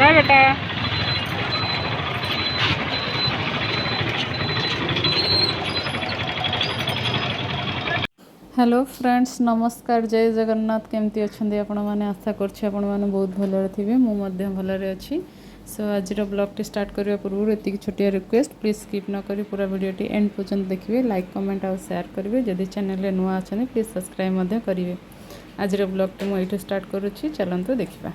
Bye बेटा। Hello friends, नमस्कार, जय जगन्नाथ। केमती अच्छे आपण मैंने? आशा करछि आपण मैंने बहुत भलरे थे। मुझे भलरे अच्छी। सो आज ब्लॉग स्टार्ट करने पूर्व ये छोटिया रिक्वेस्ट, प्लीज स्किप न करी पूरा वीडियो एंड पर्यंत देखिए। लाइक कमेंट और शेयर करेंगे। जदि चैनल नुआ अच्छा प्लीज सब्सक्राइब करेंगे। आज ब्लॉग मुझे स्टार्ट करुच्ची, चलतु देखा।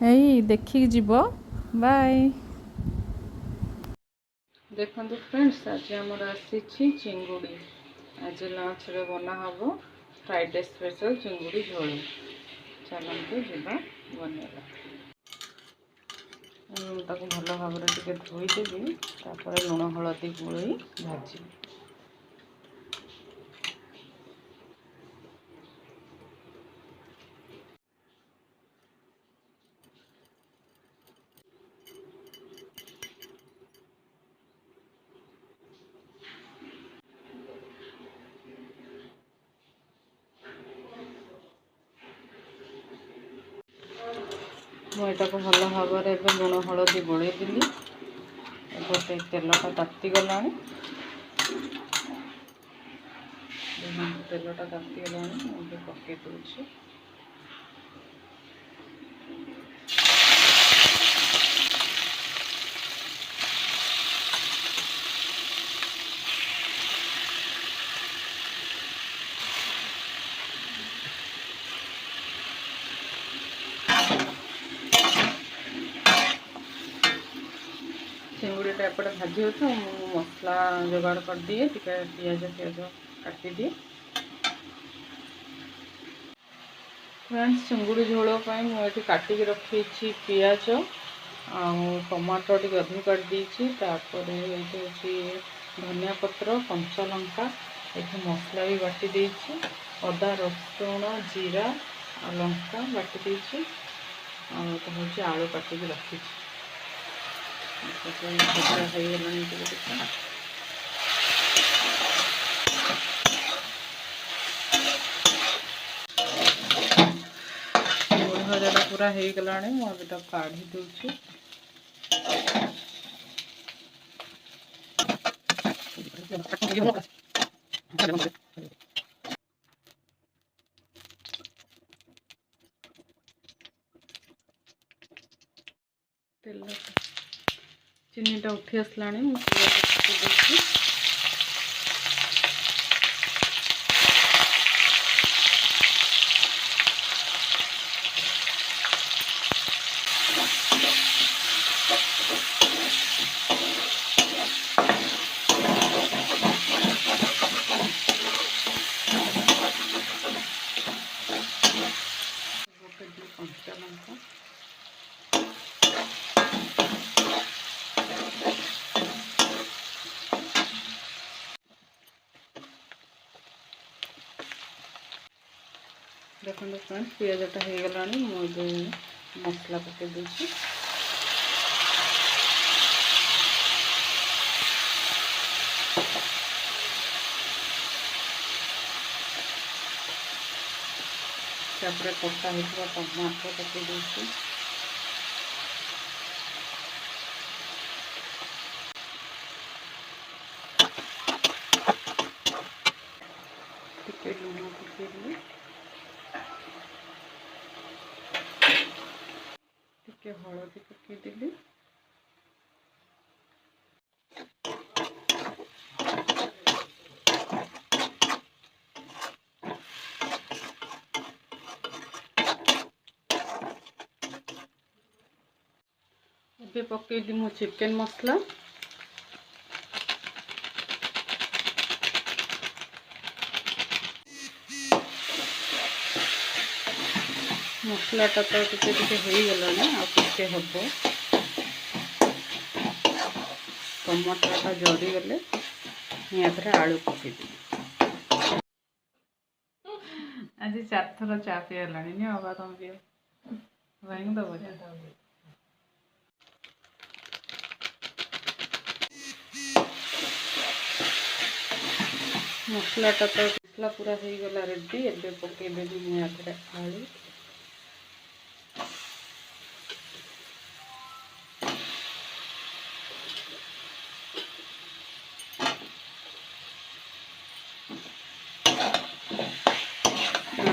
यही देखिक जीव। बाय। देखो फ्रेंड्स, आज आमर आसी चिंगुड़ी। आज लंच रे बना हम फ्राइडे स्पेशल चिंगुड़ी झोल। चलते जीवा बनवा। ताको भल भाव धोईदेवी, लुण हलदी गोल भाजी। मुझे भल भाव लुण हलदी गोलैदेली। गोटे तेलटा तातीगला, तेलटा तातीगला मुझे पकई दूसरी। चिंगुड़ीटा एपटे भाजी हो तो मसला जोगाड़ कर दिए। पियाज पियाज काटी दिए। फ्रेंड्स, चिंगुड़ी झोल मुझे काटिक रखी पियाज आ टमाटो टी अधिक काट देती। धनिया पत्र, कंचा लंका, ये मसला भी बाटी देती। अदा रसुण जीरा लंका बाटी देती। आलू काटिक रखी भजा हो। भजाटा पूरा हो गला। मुझे काढ़ी दूसरी। तेल चीनीटा उठी आसला। मुझे कंचा लंका देखो फ्रेंड्स, पियाजटा हो गला। मुझे मसला पकई दूसरी। तापर कटा होता टमाटर पकई दूसरी। टिके लुण पकईदेली। टिके हलदी पकईदेली। ये पकईली मो चिकेन मसला। मसलाटा तो टिके हो गला। आगे हम टमाटरटा जरी गले निहत आलू पकईदी। आज 4 थर चा पी गला। बाबा तुम पियो भाई दब। मसलाटा तो मसला पूरा हो गला रेडी एबे पकेदेवी मुझे आधे आलू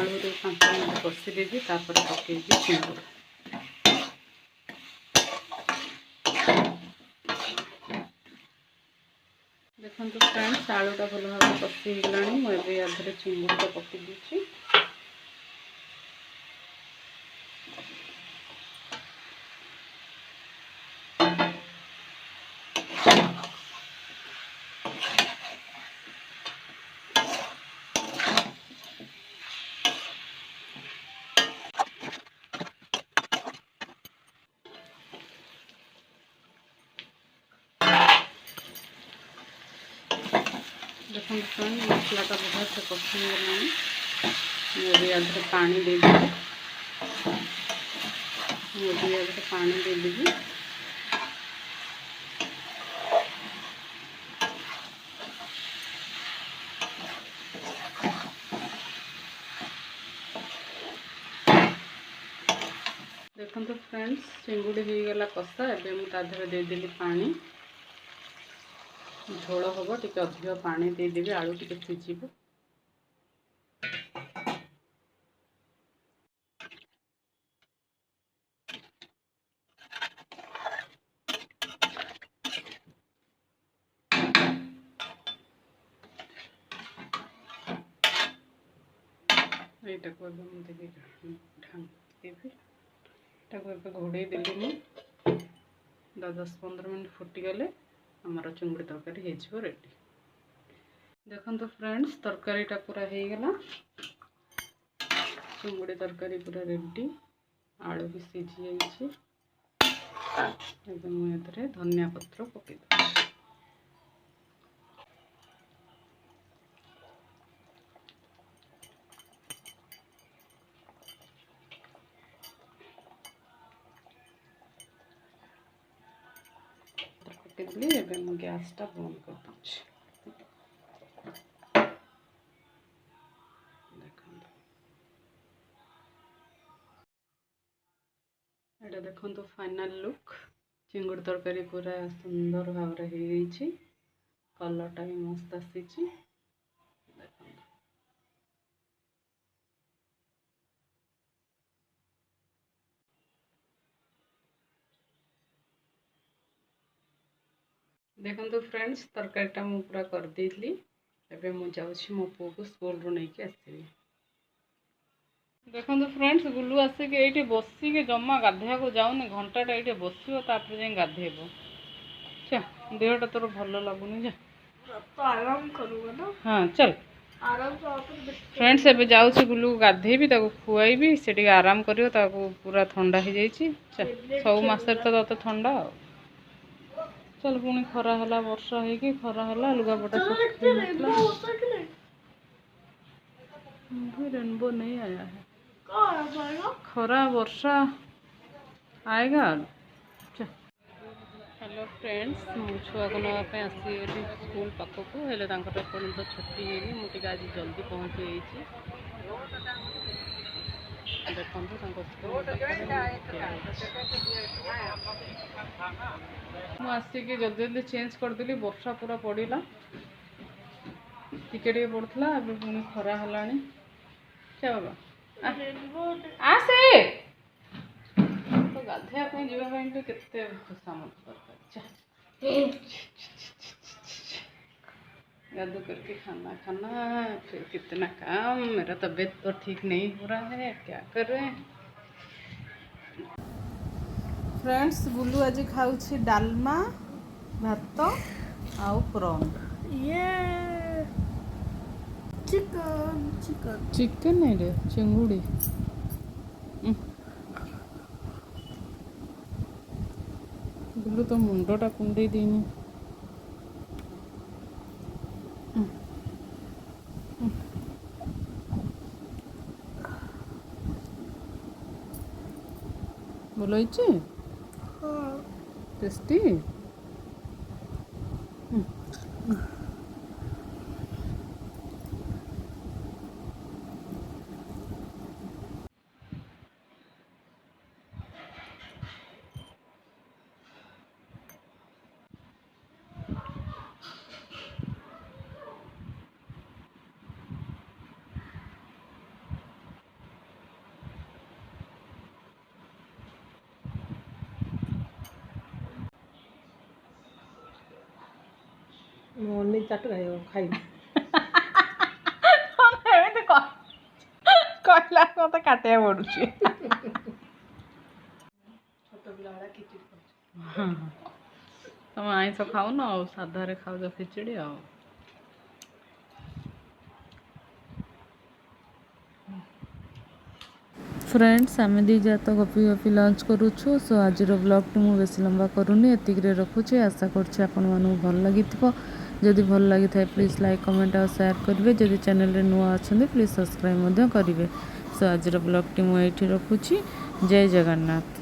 आलू 5 मिनट कषिदेवी तापर पकेबी चिंगुड़ी देखो फ्रेंड्स आलूटा भल भाव कषि होगा मुझे आधे चिंगुड़ीटा पकई दूसरी देखो फ्रेंड मसलाटा बहुत से कषि गला मुझे आधे पानी देदेवी मुझे आधे पानी देदेवी देखो फ्रेंड्स चिंगुड़ी हो गला कषा एवं मुझे देदेली पानी झोल हम टी अधिक पानी देदेवी आलू टी सीझ यटा को देवी ढांकी घोड़े देली 10-15 मिनट फुटीगले आमर चिंगुड़ी तरकारी हो रेडी देखो तो फ्रेंड्स तरकारीटा पूरा हो गला चिंगुड़ी तरकारी पूरा रेडी आलू भी सीझी जाइए मुझे धनिया पत्र पकई पकईदेली एवं गैसटा बंद कर दूँ एटा देखो फाइनल लुक चिंगुड़ी तरकारी पूरा सुंदर भाव कलरटा भी मस्त आसी देखो फ्रेंड्स तरकारीटा मु पूरा कर देली एबे मु जाउछि मो पुओ को स्कूल रो नहीं के आसीबी देखो फ्रेंड्स गुलू आसिक ये बसिक जमा गाधिया को जाऊनी घंटाटा ये बसो तापर जाए गाधेब देहटा तोर भल लगुनि जा तो आराम करूँगा ना हाँ चल आराम फ्रेंड्स एबे जाऊँ गुलू गाधेबी खुआईबी से आराम कर पूरा ठंडा हो जाइए सब मसर तो तत ठंडा चल पुणी खरा है वर्षा हो खरा है लुगापटा रेनबो नहीं आया है खरा वर्षा आएगा हेलो फ्रेंड्स मो छुआ को नापी आसी स्कूल पाखक हेल्ले पर्यटन छुट्टी है मुझे आज जल्दी पहुँची मुझे जल्दी जल्दी चेंज करदेली वर्षा पूरा पड़ा टिके पड़ता अब पुणी खरा है क्या बाबा आसे तो गाधेवाई जावाई के सामर्थ दरकार गाधो करके खाना खाना फिर कितना काम मेरा तबीयत तो ठीक नहीं हो रहा है क्या कर रहे हैं फ्रेंड्स गुलू आज खाऊँ डालमा भात आउ प्रॉन ये चिकन चिकन चिकन नहीं रे चिंगुड़ी गुलू तो मुंडटा कुंडे देनी बोलो टेस्टी ମୁଁ ଅନେଇ ଚାଟୁ ଖାଇବି। ଏମିତି କହିଲା ମତେ କାଟିବାକୁ ପଡୁଛି। ଛୋଟ ପିଲା ଭଳିଆ ଖିଚିଡ଼ି ଖାଉଛି। ତମେ ଆଇଁଷ ଖାଉନ ଆଉ ସାଧାରେ ଖାଉଛ ଖିଚୁଡ଼ି ଆଉ। फ्रेंड्स आम दीजा तो गपी गपी लंच करुच्छू। सो आज ब्लॉग टी मुझे बेसी लंबा करूनी एतिकरे रखुच्छे। आशा करुच्छे आपण मानू भल लगी जदि भल लगी था प्लीज लाइक कमेंट और शेयर करेंगे। जदि चैनल रे नुआ अच्छा प्लीज सब्सक्राइब करेंगे। सो आज ब्लॉग टी मुझे रखुच्छी। जय जगन्नाथ।